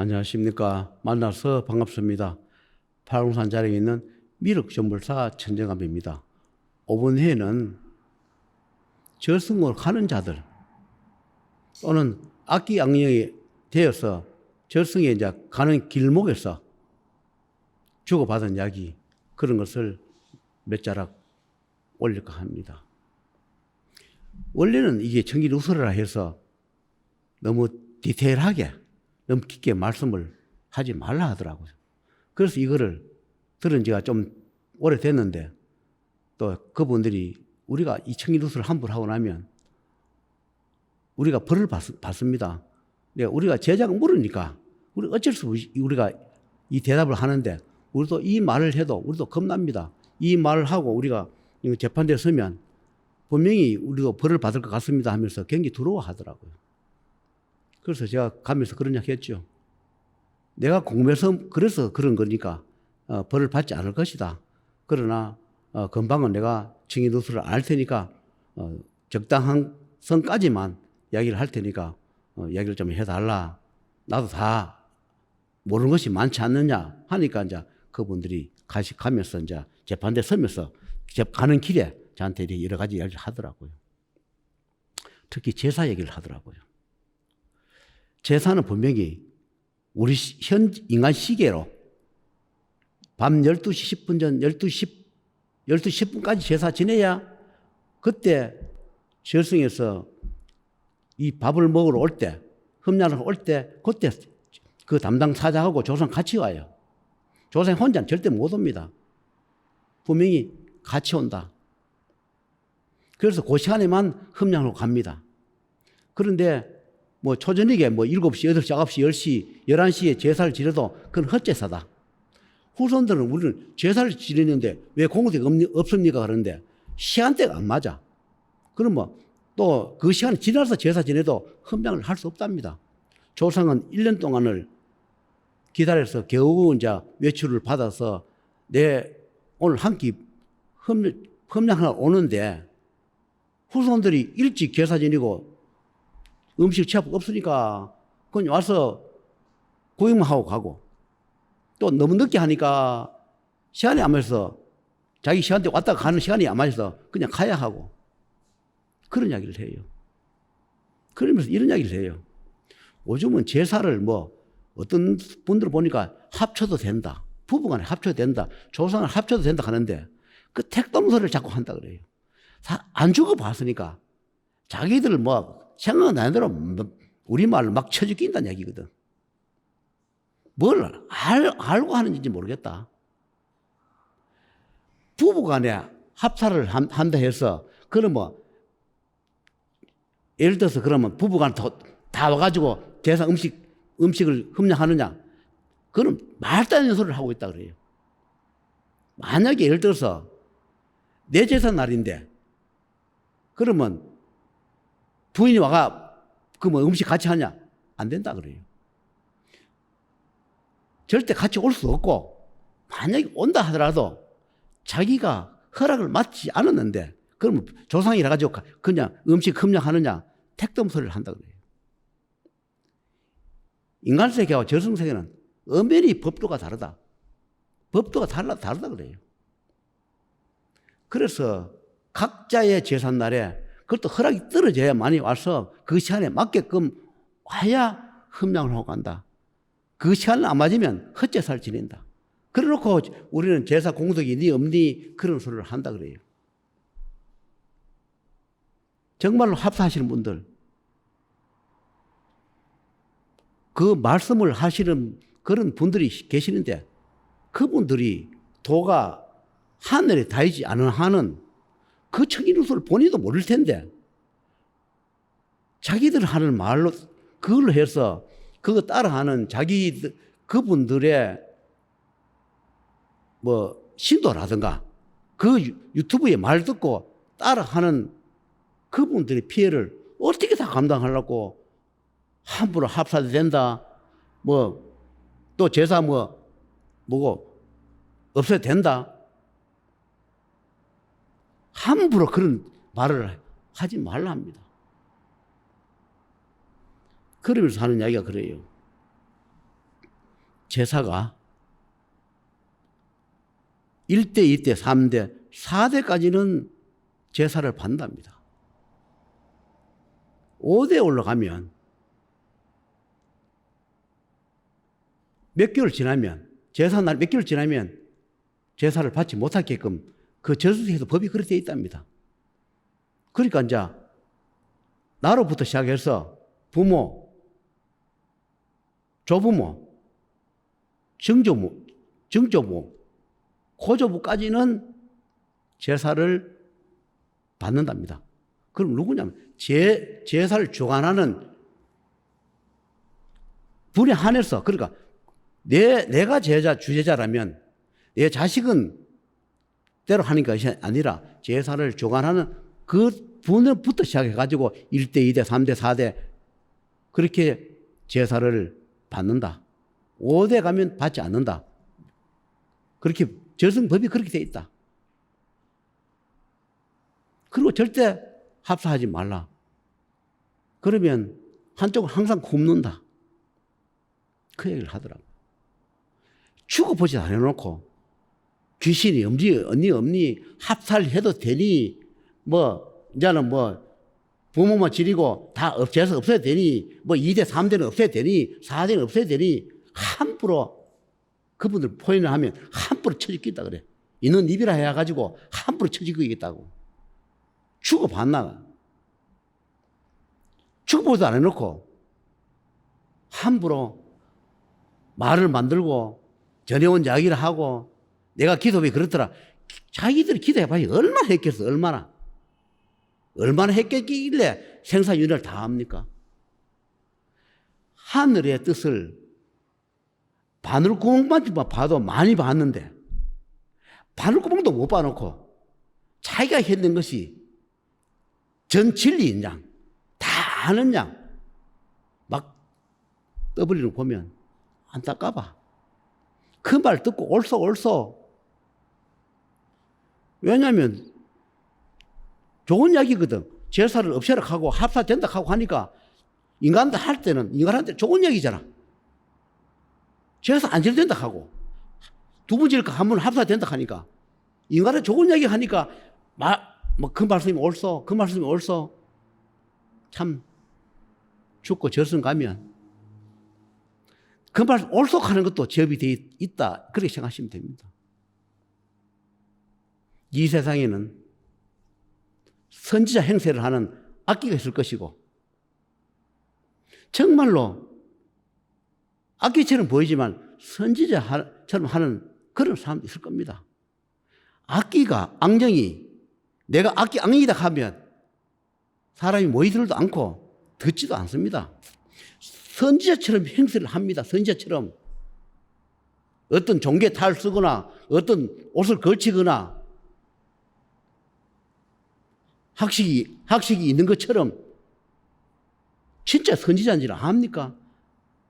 안녕하십니까. 만나서 반갑습니다. 팔공산 자락에 있는 미륵전불사 천정감입니다. 5번 회에는 저승으로 가는 자들 또는 악기악령이 되어서 저승에 이제 가는 길목에서 주고받은 이야기, 그런 것을 몇 자락 올릴까 합니다. 원래는 이게 청기누설이라 해서 너무 디테일하게 너무 깊게 말씀을 하지 말라 하더라고요. 그래서 이거를 들은 지가 좀 오래됐는데, 또 그분들이 우리가 이 청기누설을 함부로 하고 나면 우리가 벌을 받습니다. 우리가 제자가 물으니까 우리 어쩔 수 없이 우리가 이 대답을 하는데, 우리도 이 말을 해도 우리도 겁납니다. 이 말을 하고 우리가 재판대에 서면 분명히 우리도 벌을 받을 것 같습니다 하면서 굉장히 두려워하더라고요. 그래서 제가 가면서 그런 이야기 했죠. 내가 공부해서 그래서 그런 거니까 벌을 받지 않을 것이다. 그러나 금방은 내가 청기누설을 안 할 테니까 적당한 선까지만 이야기를 할 테니까 이야기를 좀 해달라. 나도 다 모르는 것이 많지 않느냐 하니까 이제 그분들이 가면서 이제 재판대 서면서 가는 길에 저한테 여러 가지 이야기를 하더라고요. 특히 제사 얘기를 하더라고요. 제사는 분명히 우리 현 인간 시계로 밤 12시 10분 전 12시 10분까지 제사 지내야 그때 절성에서 이 밥을 먹으러 올 때, 흠양을 올 때, 그때 그 담당 사장하고 조상 같이 와요. 조상 혼자는 절대 못 옵니다. 분명히 같이 온다. 그래서 그 시간에만 흠양으로 갑니다. 그런데 뭐 초저녁에 7시, 8시, 9시, 10시, 11시에 제사를 지내도 그건 헛제사다. 후손들은 우리는 제사를 지내는데 왜 공덕이 없습니까? 그런데 시간대가 안 맞아. 그러면 또 그 시간이 지나서 제사 지내도 흠양을 할 수 없답니다. 조상은 1년 동안을 기다려서 겨우 이제 외출을 받아서 내 오늘 한 끼 흠양하러 오는데, 후손들이 일찍 제사 지내고 음식 취업 없으니까 그냥 와서 구경만 하고 가고, 또 너무 늦게 하니까 시간이 안 맞아서 자기 시간대 왔다가 가는 시간이 안 맞아서 그냥 가야 하고, 그런 이야기를 해요. 그러면서 이런 이야기를 해요. 요즘은 제사를 어떤 분들 보니까 합쳐도 된다. 부부간에 합쳐도 된다. 조상을 합쳐도 된다 하는데 그 택dom소리를 자꾸 한다 그래요. 안 죽어봤으니까 자기들 생각나는 대로 우리말로 막 쳐죽인다는 얘기거든. 뭘 알고 하는지 모르겠다. 부부간에 합사를 한다 해서 그러면 예를 들어서 그러면 부부간 다 와가지고 제사 음식을 흠양하느냐? 그럼 말도 안 되는 소리를 하고 있다 그래요. 만약에 예를 들어서 내 제사 날인데 그러면 부인이 와가 음식 같이 하냐? 안 된다 그래요. 절대 같이 올 수 없고, 만약에 온다 하더라도 자기가 허락을 받지 않았는데 그러면 조상이라 가지고 그냥 음식 흠양하느냐? 택dom소리를 한다 그래요. 인간 세계와 저승 세계는 엄연히 법도가 다르다. 법도가 다르다 그래요. 그래서 각자의 제삿날에 그것도 허락이 떨어져야 많이 와서 그 시간에 맞게끔 와야 흠양을 하고 간다. 그 시간을 안 맞으면 헛제사를 지낸다. 그래 놓고 우리는 제사 공덕이 니 없니? 그런 소리를 한다 그래요. 정말로 합사하시는 분들, 그 말씀을 하시는 그런 분들이 계시는데 그분들이 도가 하늘에 닿지 않은 한은 그 청기누설을 본인도 모를 텐데 자기들 하는 말로 그걸로 해서 그거 따라하는 그분들의 신도라든가 그 유튜브에 말 듣고 따라하는 그분들의 피해를 어떻게 다 감당하려고 함부로 합사도 된다. 또 제사 없어도 된다. 함부로 그런 말을 하지 말라 합니다. 그러면서 하는 이야기가 그래요. 제사가 1대, 2대, 3대, 4대까지는 제사를 받는답니다. 5대 올라가면 몇 개월 지나면 제사날 몇 개월 지나면 제사를 받지 못하게끔 그 저수지에서 법이 그렇게 되어 있답니다. 그러니까 이제 나로부터 시작해서 부모, 조부모, 증조부, 고조부까지는 제사를 받는답니다. 그럼 누구냐면 제사를 주관하는 분에 한해서, 그러니까 내가 주제자라면 내 자식은 때로 하는 것이 아니라 제사를 주관하는 그 분부터 시작해가지고 1대, 2대, 3대, 4대 그렇게 제사를 받는다. 5대 가면 받지 않는다. 그렇게 절성법이 그렇게 돼 있다. 그리고 절대 합사하지 말라. 그러면 한쪽은 항상 굶는다. 그 얘기를 하더라고요. 죽어보지 않아놓고 귀신이 언니 합살해도 되니 이제는 부모만 지리고 다 제사 없어야 되니 2대 3대는 없어야 되니 4대는 없어야 되니 함부로 그분들 포인을 하면 함부로 쳐죽겠다 그래. 이는 입이라 해가지고 함부로 쳐죽겠다고. 죽어봤나? 죽어보지도 않아놓고 함부로 말을 만들고 전해온 이야기를 하고 내가 기도에 그렇더라. 자기들이 기도해봐야 얼마나 했겠어. 얼마나 했겠길래 생사윤회를 다 합니까? 하늘의 뜻을 바늘구멍만 봐도 많이 봤는데 바늘구멍도 못 봐놓고 자기가 했는 것이 전 진리인 양, 다 아는 양 막 떠버리는 거 보면 안타까워. 그 말 듣고 옳소. 왜냐하면 좋은 이야기거든. 제사를 없애라 하고 합사된다 하고 하니까 인간한테 좋은 얘기잖아. 제사 안 지어된다 하고 두 번 지을까 한 번 합사된다 하니까 인간한테 좋은 얘기 하니까 그 말씀이 옳소. 참 죽고 절승 가면 그 말 옳소 하는 것도 제업이 되어 있다. 그렇게 생각하시면 됩니다. 이 세상에는 선지자 행세를 하는 악기가 있을 것이고 정말로 악기처럼 보이지만 선지자처럼 하는 그런 사람도 있을 겁니다. 악령이 내가 악령이다 하면 사람이 모이들도 않고 듣지도 않습니다. 선지자처럼 행세를 합니다. 선지자처럼 어떤 종교 탈을 쓰거나 어떤 옷을 걸치거나 학식이 있는 것처럼 진짜 선지자인지를 압니까?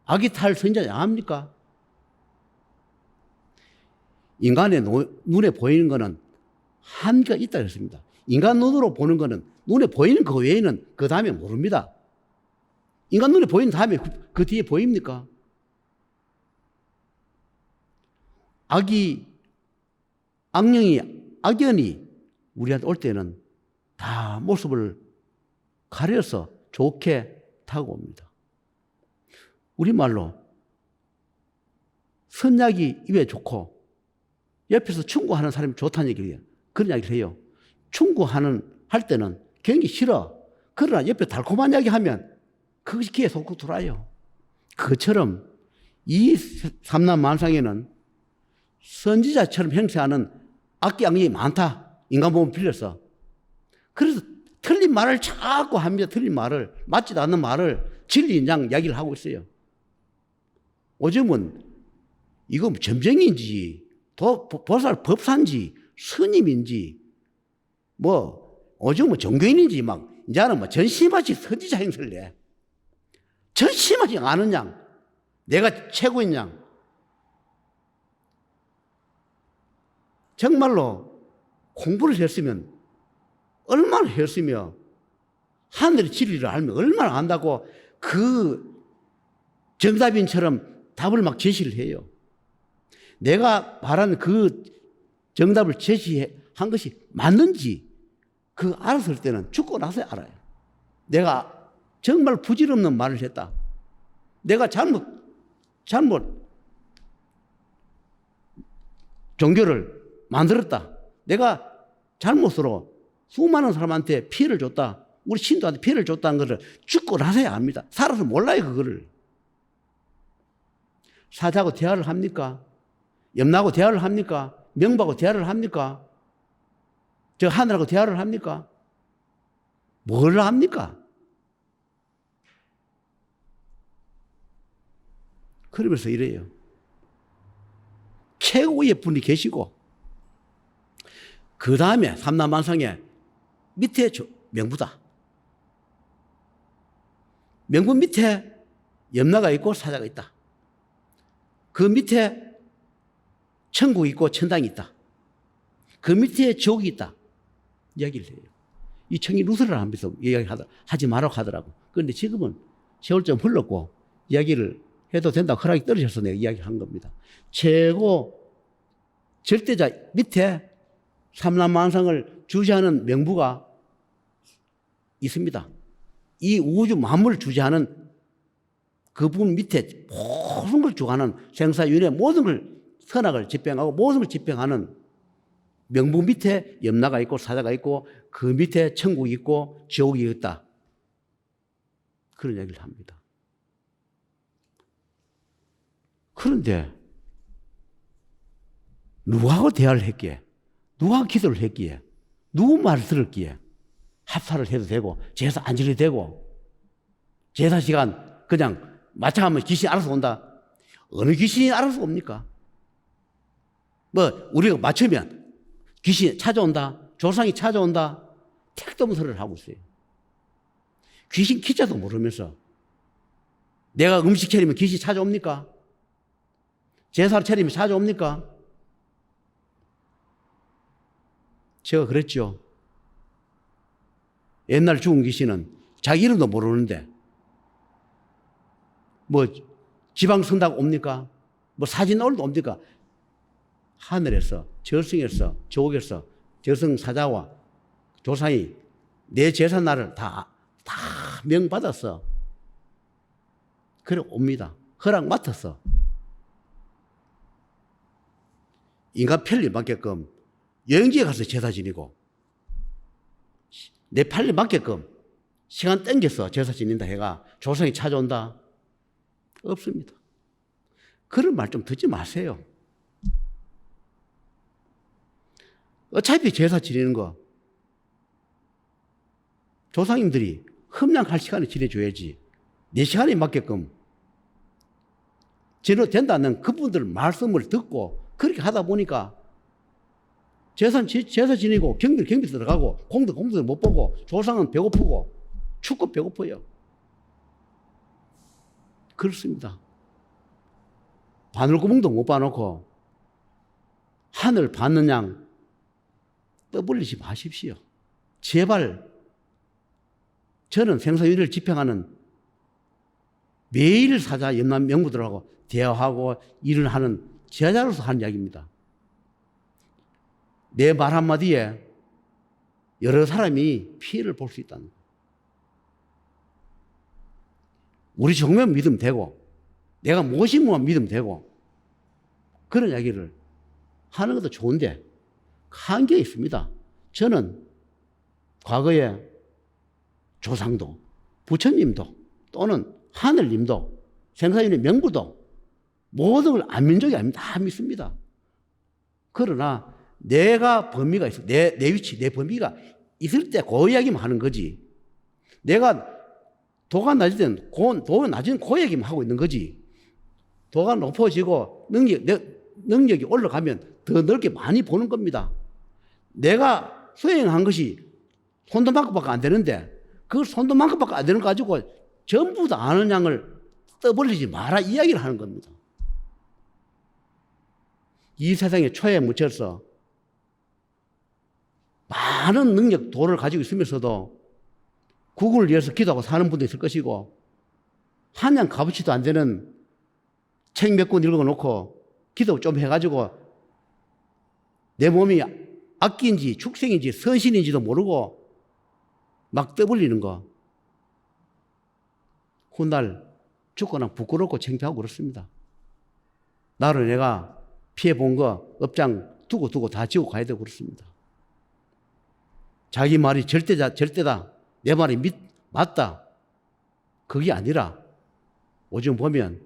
악이 탈 선지자인지 압니까? 인간의 눈에 보이는 것은 한계가 있다 그랬습니다. 인간 눈으로 보는 것은 눈에 보이는 그 외에는 그 다음에 모릅니다. 인간 눈에 보이는 다음에 그 뒤에 보입니까? 악연이 우리한테 올 때는 다 모습을 가려서 좋게 타고 옵니다. 우리말로 선약이 입에 좋고 옆에서 충고하는 사람이 좋다는 얘기예요. 그런 이야기를 해요. 할 때는 굉장히 싫어. 그러나 옆에 달콤한 이야기 하면 그것이 귀에 쏙 들어와요. 그것처럼 이 삼남 만상에는 선지자처럼 행세하는 악령이 많다. 인간 몸을 빌려서. 그래서 틀린 말을 자꾸 합니다. 틀린 말을. 맞지도 않는 말을 진리인 양 이야기를 하고 있어요. 요즘은 이거 점쟁이인지 보살 법사인지 스님인지 요즘은 종교인인지 이제는 전심하지 선지자 행세를 해. 전심하지 않은 양. 내가 최고인 양. 정말로 공부를 했으면 얼마나 했으며 하늘의 진리를 알면 얼마나 안다고 그 정답인처럼 답을 제시를 해요. 내가 말한 그 정답을 제시한 것이 맞는지 그 알았을 때는 죽고 나서 알아요. 내가 정말 부질없는 말을 했다. 내가 잘못 종교를 만들었다. 내가 잘못으로 수많은 사람한테 피해를 줬다. 우리 신도한테 피해를 줬다는 것을 죽고 나서야 압니다. 살아서 몰라요, 그거를. 사자하고 대화를 합니까? 염라하고 대화를 합니까? 명부하고 대화를 합니까? 저 하늘하고 대화를 합니까? 뭘 합니까? 그러면서 이래요. 최고의 분이 계시고 그 다음에 삼라만상에 밑에 명부다. 명부 밑에 염라가 있고 사자가 있다. 그 밑에 천국이 있고 천당이 있다. 그 밑에 지옥이 있다. 이야기를 해요. 이 청이 루스를 하면서 하지 말라고 하더라고. 그런데 지금은 세월 좀 흘렀고 이야기를 해도 된다고 허락이 떨어져서 내가 이야기를 한 겁니다. 최고 절대자 밑에 삼라만상을 주재하는 명부가 있습니다. 이 우주 만물을 주재하는 그분 밑에 모든 걸 주관하는 생사윤회 모든 걸 선악을 집행하고 모든 걸 집행하는 명부 밑에 염라가 있고 사자가 있고 그 밑에 천국이 있고 지옥이 있다. 그런 얘기를 합니다. 그런데 누구하고 대화를 했기에, 누구하고 기도를 했기에, 누구 말을 들었기에 합사를 해도 되고 제사 안 지려도 되고 제사 시간 그냥 마창하면 귀신이 알아서 온다. 어느 귀신이 알아서 옵니까? 뭐 우리가 맞추면 귀신이 찾아온다. 조상이 찾아온다. 택도 없는 소리를 하고 있어요. 귀신 기자도 모르면서 내가 음식 차리면 귀신이 찾아옵니까? 제사를 차리면 찾아옵니까? 제가 그랬죠. 옛날 죽은 귀신은 자기 이름도 모르는데 뭐 지방 선다고 옵니까? 뭐 사진 나올도 옵니까? 하늘에서 저승에서 지옥에서 저승 사자와 조상이 내 제사 날을 다 명받았어. 그래 옵니다. 허락 맡았어. 인간 편리 맞게끔 여행지에 가서 제사 지내고 내 편리 맞게끔 시간 땡겨서 제사 지낸다 해가 조상이 찾아온다? 없습니다. 그런 말 좀 듣지 마세요. 어차피 제사 지내는 거 조상님들이 흠량할 시간에 지내줘야지 내 시간에 맞게끔 지내도 된다는 그분들 말씀을 듣고 그렇게 하다 보니까 제사 지내고 경비 들어가고 공도 못 보고 조상은 배고프고 춥고 배고파요. 그렇습니다. 바늘구멍도 못 봐놓고 하늘 받는 양 떠벌리지 마십시오. 제발 저는 생사윤회를 집행하는 매일 사자 염람 명부들하고 대화하고 일을 하는 제자로서 하는 이야기입니다. 내 말 한마디에 여러 사람이 피해를 볼 수 있다는 거예요. 우리 정면 믿으면 되고 내가 모시면 믿으면 되고 그런 이야기를 하는 것도 좋은데 한계가 있습니다. 저는 과거에 조상도 부처님도 또는 하늘님도 생사윤회 명부도 모든 걸 안 믿는 적이 아닙니다. 다 믿습니다. 그러나 내가 범위가 있어. 내 위치, 내 범위가 있을 때 그 이야기만 하는 거지. 내가 도가 낮을 때는 도가 낮은 그 얘기만 하고 있는 거지. 도가 높아지고 능력이 올라가면 더 넓게 많이 보는 겁니다. 내가 수행한 것이 손도만큼밖에 안 되는데 그 손도만큼밖에 안 되는 거 가지고 전부 다 아는 양을 떠벌리지 마라 이야기를 하는 겁니다. 이 세상에 초에 묻혀서 많은 능력, 도를 가지고 있으면서도 국군을 위해서 기도하고 사는 분도 있을 것이고 한양 값어치도 안 되는 책 몇 권 읽어놓고 기도 좀 해가지고 내 몸이 악기인지 축생인지 선신인지도 모르고 막 떠벌리는 거. 훗날 죽거나 부끄럽고 창피하고 그렇습니다. 나를 내가 피해본 거 업장 두고 다 지고 가야 되고 그렇습니다. 자기 말이 절대다. 내 말이 맞다. 그게 아니라 요즘 보면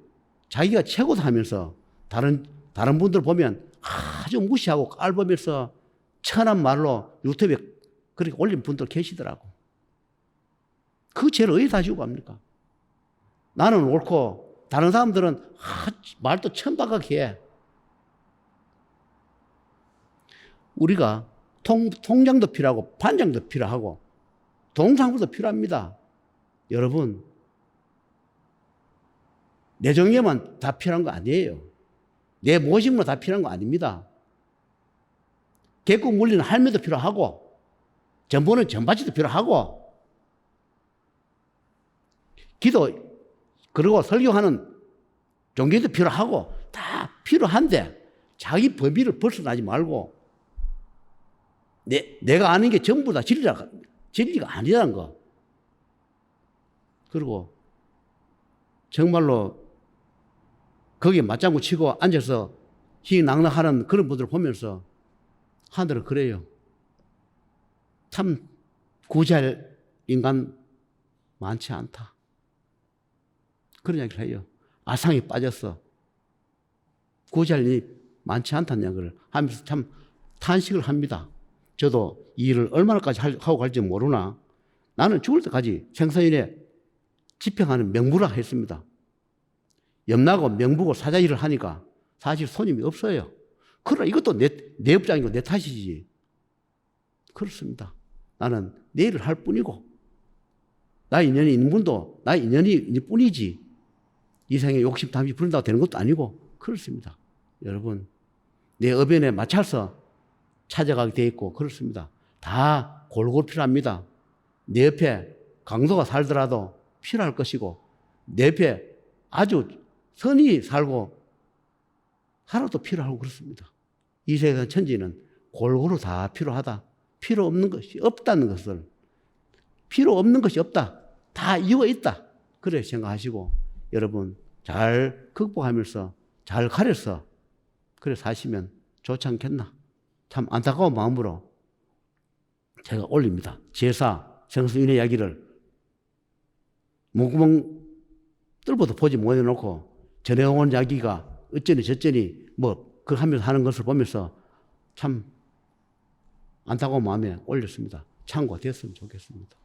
자기가 최고다 하면서 다른 분들 보면 아주 무시하고 깔보면서 천한 말로 유튜브에 그렇게 올린 분들 계시더라고. 그 죄를 어디다 지고 갑니까? 나는 옳고 다른 사람들은 말도 천박하게 해. 우리가 통장도 필요하고 반장도 필요하고 동상부도 필요합니다. 여러분, 내 정예만 다 필요한 거 아니에요. 내 모심으로 다 필요한 거 아닙니다. 개국 물리는 할매도 필요하고 전보는 전바지도 필요하고 기도 그리고 설교하는 종교도 필요하고 다 필요한데 자기 범위를 벗어나지 말고 내가 아는 게 전부 다 진리가 아니라는 거. 그리고 정말로 거기에 맞장구 치고 앉아서 희낙낙하는 그런 분들을 보면서 하늘은 그래요. 참 구제할 인간 많지 않다. 그런 이야기를 해요. 아상에 빠졌어. 구제할 일이 많지 않다는 이야기를 하면서 참 탄식을 합니다. 저도 이 일을 얼마나까지 하고 갈지 모르나 나는 죽을 때까지 생사일에 집행하는 명부라 했습니다. 염라고 명부고 사자 일을 하니까 사실 손님이 없어요. 그러나 이것도 내 업장이고 내 탓이지. 그렇습니다. 나는 내 일을 할 뿐이고 나의 인연이 있는 분도 나의 인연이 있는 뿐이지 이 생에 욕심 탐심 부른다고 되는 것도 아니고 그렇습니다. 여러분 내 업연에 맞춰서 찾아가게 돼 있고 그렇습니다. 다 골고루 필요합니다. 내 옆에 강도가 살더라도 필요할 것이고 내 옆에 아주 선이 살고 살아도 필요하고 그렇습니다. 이 세상 천지는 골고루 다 필요하다. 필요 없는 것이 없다는 것을 필요 없는 것이 없다. 다 이유가 있다. 그래 생각하시고 여러분 잘 극복하면서 잘 가려서 그래 사시면 좋지 않겠나. 참 안타까운 마음으로 제가 올립니다. 제사, 생수인의 이야기를 목구멍 뚫어도 보지 못해놓고 전해온 이야기가 어쩌니 저쩌니 그 하면서 하는 것을 보면서 참 안타까운 마음에 올렸습니다. 참고가 됐으면 좋겠습니다.